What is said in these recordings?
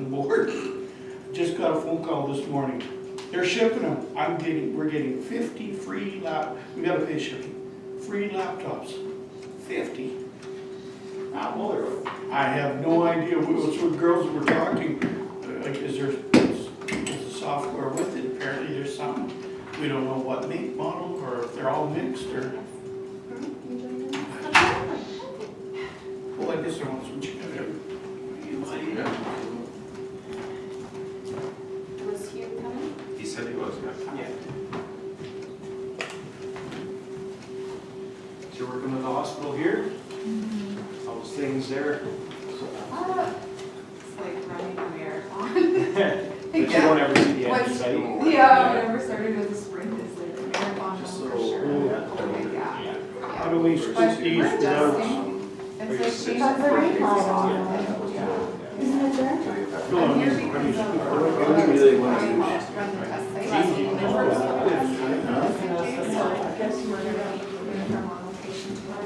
on board. Just got a phone call this morning. They're shipping them. We're getting 50 free we gotta pay shipping. Free laptops. 50. Not more. I have no idea. Those girls were talking. Like, is the software with it? Apparently there's some. We don't know what make, model, or if they're all mixed, or. Well, I guess there was some chicken there. Was Hugh coming? He said he was, yeah. So you're working with the hospital here? How's things there? It's like running a marathon. But you don't ever see the end in sight? Yeah, whatever started as a sprint is like a marathon Just for little- sure. Yeah. How do we But switch we're these without? adjusting. It's like changing That's the right fingers line. off. Isn't it there? I'm here because of really want to run the test site. So I guess we're gonna be moving from one location to another.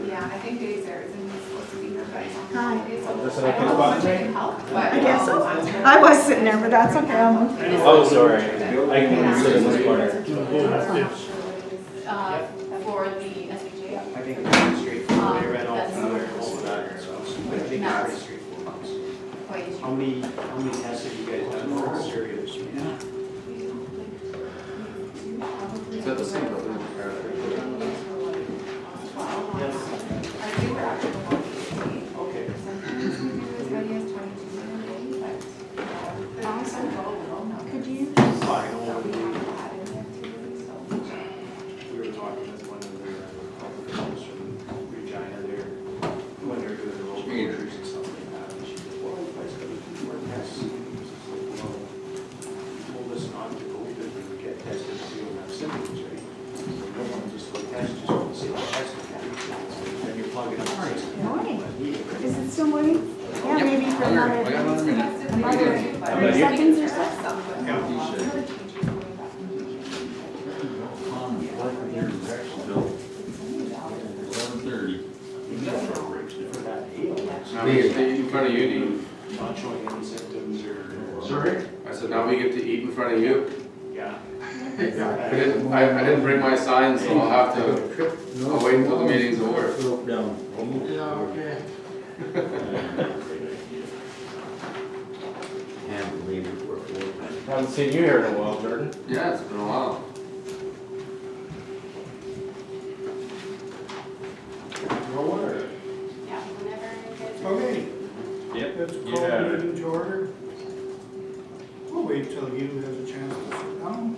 Yeah, I think Dave's there, isn't he supposed to be here, but he's on Hi. holiday, so Listen, I I don't can know spot if I today? can help, but. I guess so. I'll answer. I was sitting there, but that's okay. I'll move. Oh, sorry. I can sit in this corner. For the SBJ. I think it's pretty straightforward. I read all through there and all of that. So I think it's pretty straightforward. How many tests have you guys done for serious? Is that the same building? Yes. Okay. Could you? Fine. We were talking with one of the officers from Regina there, when they were doing the road closures and stuff like that, and she said, well, you guys gotta do more tests. And he was just like, well, you told us not to go because we would get tested to see if we have symptoms, right? So you don't want to just go test, just want to see the test again. Then you're plugging up. Morning. Is it still morning? Yeah, maybe for another seconds or so. Now we get to eat in front of you, Dean. Not showing any symptoms or. Sorry? I said, now we get to eat in front of you. Yeah. I didn't bring my sign, so I'll have to, I'll wait until the meeting's over. Yeah, okay. Can't believe it, we're full. Haven't seen you here in a while, Jordan. Yeah, it's been a while. No wonder. Yeah, whenever you guys. Okay, Yep. let's call the meeting to order. We'll wait till you has a chance to sit down.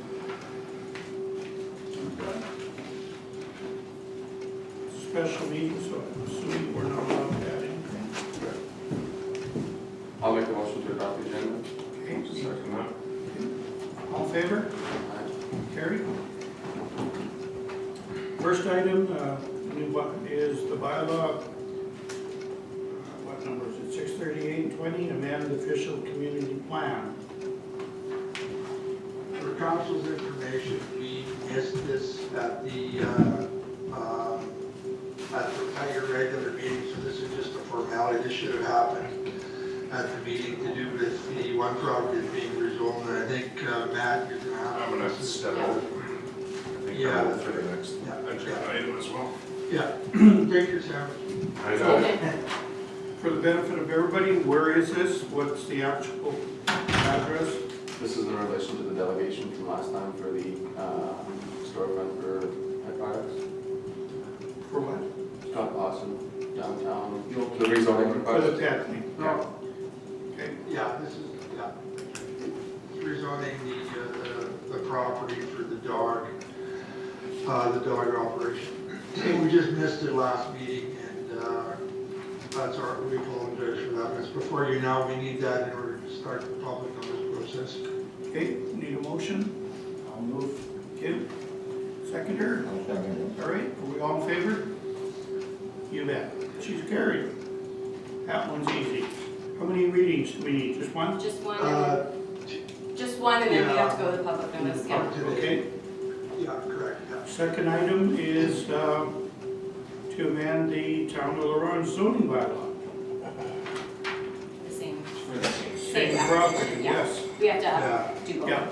Special meeting, so I'm assuming we're not allowed to add anything. I'll make a motion to adopt the agenda. Okay, Second that. all in favor? Carried. First item, is the bylaw, what number is it, 638-20, amend official community plan. For council's information, we missed this at your regular meeting, so this is just a formality. This should have happened at the meeting to do with the one property being rezoned, and I think, Matt, you're gonna have. I'm gonna have to step out. I think Yeah. I'm for the next Yeah. agenda item as well. Yeah, take your sandwich. I know. For the benefit of everybody, where is this? What's the actual address? This is in relation to the delegation from last time for the storefront for pet products. For what? Scott Lawson, downtown, the rezoning For the request. pet thing? Yeah. Okay, Yeah, this is, yeah. Rezoning the property for the dog operation. We just missed it last meeting, and that's our, we apologize for that. It's before you now, we need that in order to start the public notice process. okay, need a motion? I'll move. Kim? Seconder? All right, are we all in favor? You bet. She's carried. That one's easy. How many readings do we need? Just one? Just one, Uh, and then we have to go to the public notice, yeah. Okay. Yeah, correct, yeah. Second item is to amend the Town of LaRonge zoning bylaw. Same property, yes. We have Yeah. to do both. Yeah.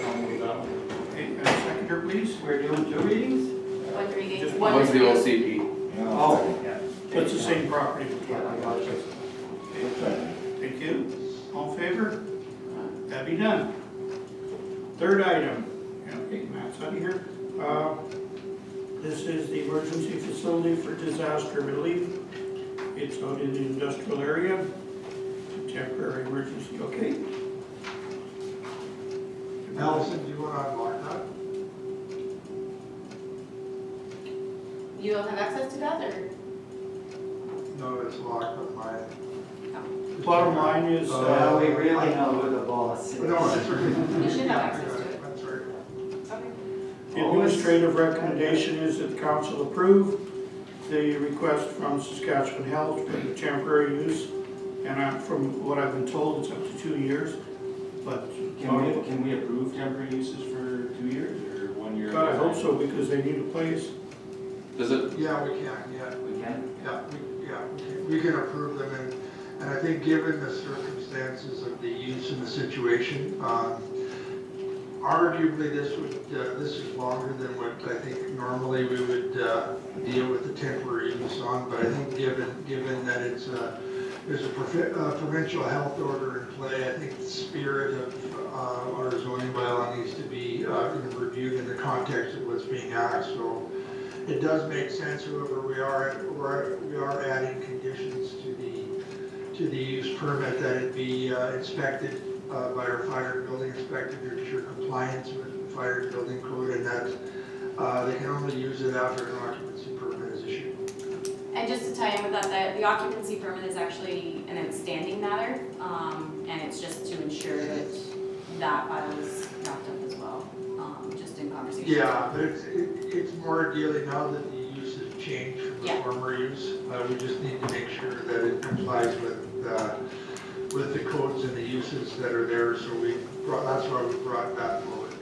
I'll move that one. Okay, and a seconder, please. We're doing 2 readings? One reading, Just one What's the review. OCP? Oh. It's the same property. Yeah, I got you. Thank you. All in favor? That be done. Third item. Okay, Matt's out of here. This is the emergency facility for disaster relief. It's out in the industrial area. Temporary emergency, okay? Allison, do you want to unlock that? You don't have access to that, or? No, it's locked on my. Bottom line is, Well, we really know who the boss is. No, that's right. You should have access to it. That's right. Okay. the administrative recommendation is that the council approve the request from Saskatchewan Health for the temporary use. And from what I've been told, it's up to 2 years, but. Can we approve temporary uses for 2 years or 1 year? God, I hope so, because they need a place. Does it, Yeah, we can, yeah. We can? We can approve them, and I think given the circumstances of the use and the situation, arguably this is longer than what I think normally we would deal with the temporary use on, but I think given that there's a provincial health order in play, I think the spirit of our zoning bylaw needs to be reviewed in the context of what's being asked, so it does make sense, however, we are adding conditions to the use permit that it be inspected by our fire and building inspector to ensure compliance with the fire and building code, and that they can only use it after an occupancy permit is issued. And just to tie in with that, the occupancy permit is actually an outstanding matter, and it's just to ensure that that file is wrapped up as well, just in conversation. Yeah, but it's more dealing now that the use has changed from the Yeah. former use. We just need to make sure that it complies with the codes and the uses that are there, so that's why we brought that forward.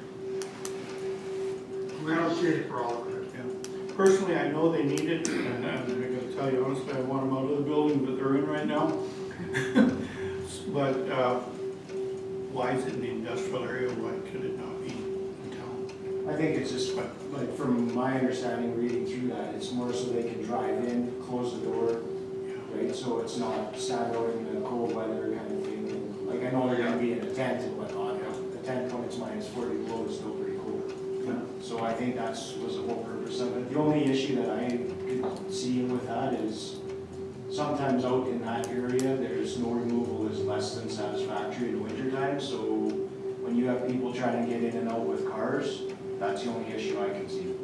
We don't see any problem with it. Yeah. Personally, I know they need it, and I gotta tell you honestly, I want them out of the building that they're in right now. But why is it in the industrial area? Why could it not be in town? I think it's just, like, from my understanding, reading through that, it's more so they can drive in, close the door, right? So it's not stand out in the cold weather kind of thing. And, like, I know they're gonna be in a tent and whatnot. The tent when it's -40 below is still pretty cool. So I think was the whole purpose of it. The only issue that I could see with that is sometimes out in that area, there's no removal is less than satisfactory in winter time. So when you have people trying to get in and out with cars, that's the only issue I can see.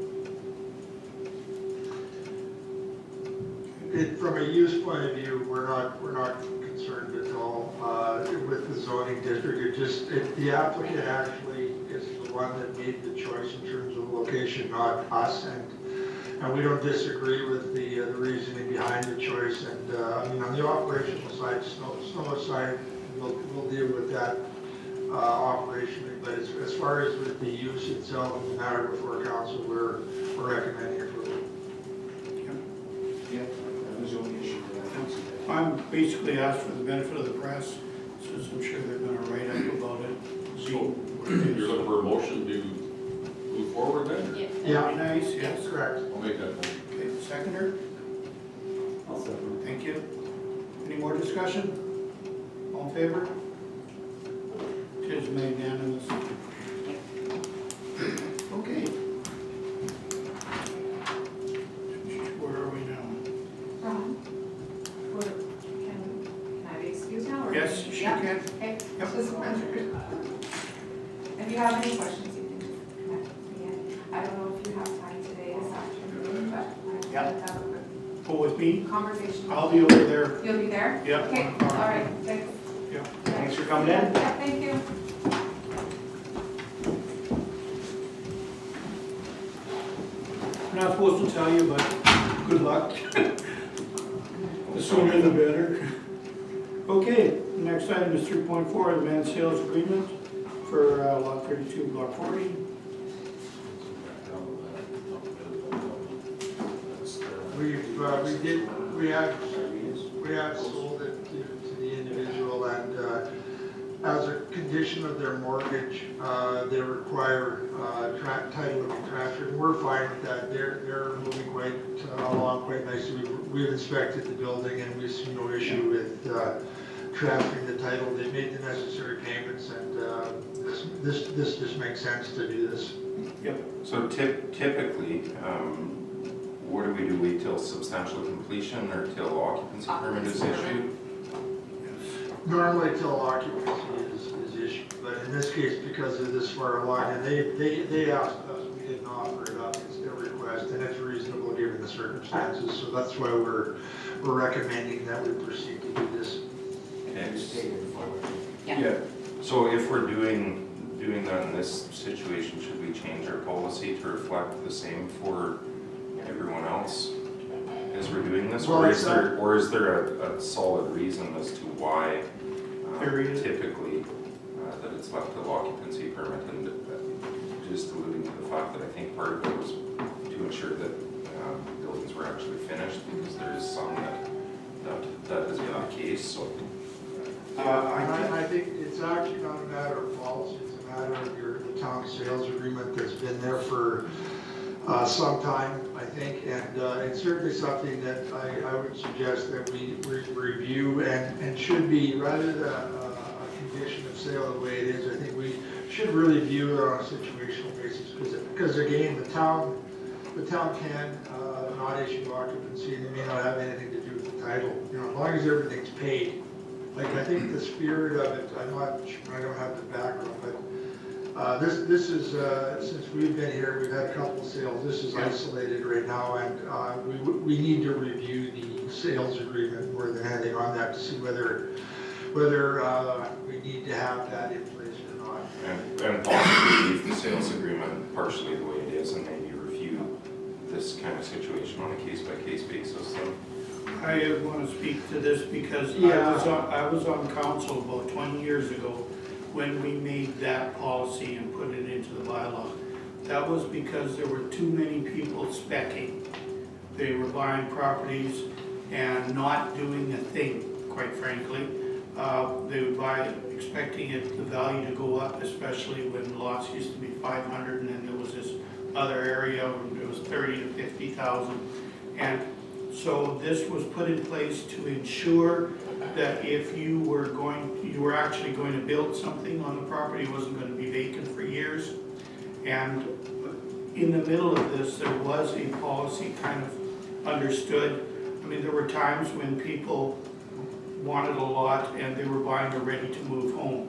From a use point of view, we're not concerned at all with the zoning district. The applicant actually is the one that made the choice in terms of location, not us, and we don't disagree with the reasoning behind the choice. And I mean, on the operational side, snow side, we'll deal with that operationally. But as far as with the use itself, the matter before council, we're recommending approval. Yeah, that was the only issue that I can see. I'm basically asked for the benefit of the press, since I'm sure they're gonna write up about it. See what it is. You're looking for a motion to move forward then? Yeah. That'd be nice, yes. That's correct. I'll make that motion. Okay, seconder, I'll second. thank you. Any more discussion? All in favor? It is made unanimous. Okay. Where are we now? Can I be excused now? or- Yes, she Yeah. can. Okay. Yep. Just wondered. If you have any questions, you can just connect with me. I don't know if you have time today, this afternoon, but I'd Yeah. like to have a Oh, with me? conversation. I'll be over there. You'll be there? Yeah. Okay, all right, thanks. Yeah. Thanks for coming in. Yeah, thank you. I'm not supposed to tell you, but good luck. The sooner the better. Okay, next item is 3.4, the land sales agreement for lot 32, block 40. We have sold it to the individual, and condition of their mortgage, they require title to be transferred. We're fine with that. They're moving quite along quite nicely. We've inspected the building and we see no issue with transferring the title. They made the necessary payments, and this just makes sense to do this. Yep. So typically, what do? Wait till substantial completion or till occupancy permit is issued? Normally till occupancy is issued, but in this case, because of this far along, and they asked us, we didn't offer it up, it's their request, and it's reasonable given the circumstances, so that's why we're recommending that we proceed to do this. Okay. Yeah. So if we're doing that in this situation, should we change our policy to reflect the same for everyone else as we're doing this? Well, or is there a solid reason as to why typically that it's left till occupancy permit? And just alluding to the fact that I think part of it was to ensure that buildings were actually finished, because there is some that has been the case. So I think it's actually not a matter of policy, it's a matter of the town sales agreement that's been there for some time, I think, and it's certainly something that I would suggest that we review and should be, rather than a condition of sale the way it is, I think we should really view it on a situational basis, because again, the town can not issue occupancy, and it may not have anything to do with the title, you know, as long as everything's paid. Like, I think the spirit of it, I don't have the background, but this is, since we've been here, we've had a couple of sales, this is isolated right now, and we need to review the sales agreement more than anything on that to see whether we need to have that in place or not. and possibly leave the sales agreement partially the way it is, and maybe review this kind of situation on a case-by-case basis. So. I want to speak to this because I was on council about 20 years ago when we made that policy and put it into the bylaw. That was because there were too many people speccing. They were buying properties and not doing a thing, quite frankly. They would buy expecting the value to go up, especially when lots used to be 500, and then there was this other area where it was 30 to 50,000. And so this was put in place to ensure that if you were actually going to build something on the property, it wasn't going to be vacant for years. And in the middle of this, there was a policy kind of understood. I mean, there were times when people wanted a lot and they were buying a ready-to-move home.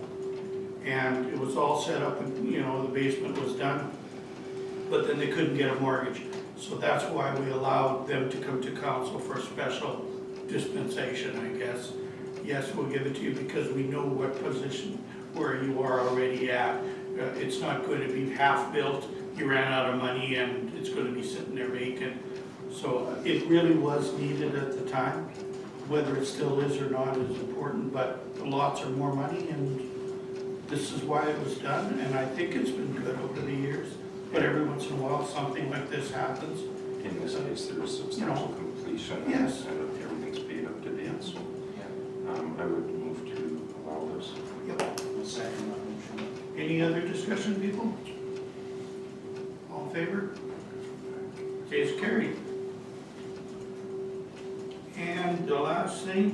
And it was all set up, and, you know, the basement was done, but then they couldn't get a mortgage. So that's why we allowed them to come to council for a special dispensation, I guess. Yes, we'll give it to you because we know what position where you are already at. It's not going to be half built, you ran out of money and it's going to be sitting there vacant. So it really was needed at the time. Whether it still is or not is important, but the lots are more money, and this is why it was done, and I think it's been good over the years. But every once in a while, something like this happens. In this case, there is substantial completion, Yes. and everything's paid up to date, so I would move to allow this. Yep. I'll second that motion. Any other discussion, people? All in favor? Okay, it's carried. And the last thing,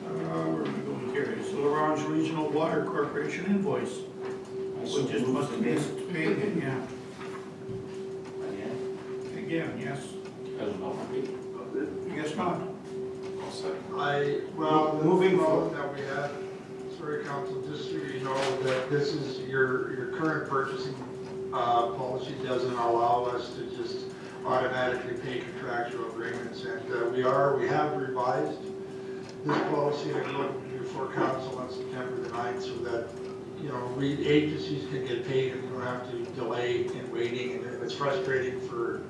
where are we going here? It's the Orange Regional Water Corporation invoice. We just must have missed paying it, yeah. Again, yes. As an alternate. I guess not. I'll second. Moving forward, that we have, sorry, council, just so you know that this is your current purchasing policy doesn't allow us to just automatically pay contractual agreements, and we have revised this policy to go before council on September the 9th, so that, you know, agencies can get paid and we don't have to delay in waiting. And if it's frustrating for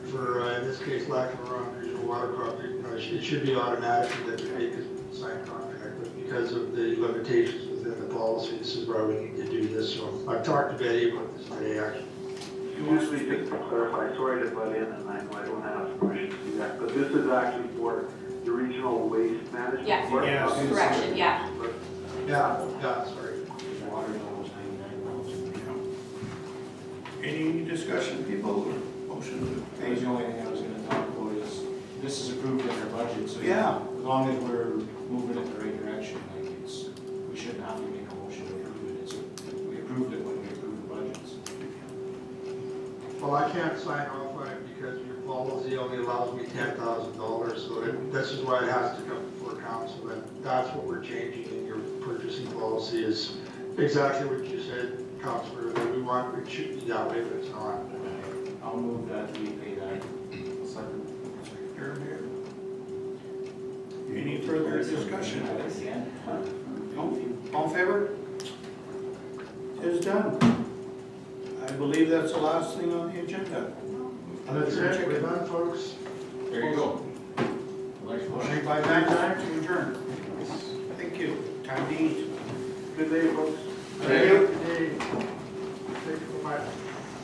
in this case, lack of Orange Regional Water Corporation, you know, it should be automatic that they make a signed contract, but because of the limitations within the policy, this is why we need to do this. So I've talked to Betty about this today, actually. Just to clarify, sorry to butt in, and I know I don't have permission to do that, but this is actually for the regional waste management. Yeah. Yes. Correction, yeah. Yeah, sorry. Water's almost 99,000. Any discussion, people, or motion to That was pay? the only thing I was gonna talk about is, this is approved in our budget, so. Yeah. As long as we're moving in the right direction, like it's, we shouldn't have to make a motion to approve it. It's, we approved it when we approved the budgets. Well, I can't sign off on it because your policy only allows me $10,000, so this is why it has to come before council, and that's what we're changing in your purchasing policy is exactly what you said, Councilor, that we want, it should be that way, but it's not. I'll move that we pay that. Any further discussion? No? All in favor? It is done. I believe that's the last thing on the agenda. That's it, we're done, folks. There you go. Motion by Van Dyne to adjourn. Thank you. Time to eat. Good day, folks. Thank you. Thank you so much.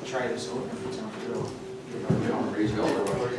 Try this over, if it's not good. Raise your elbow.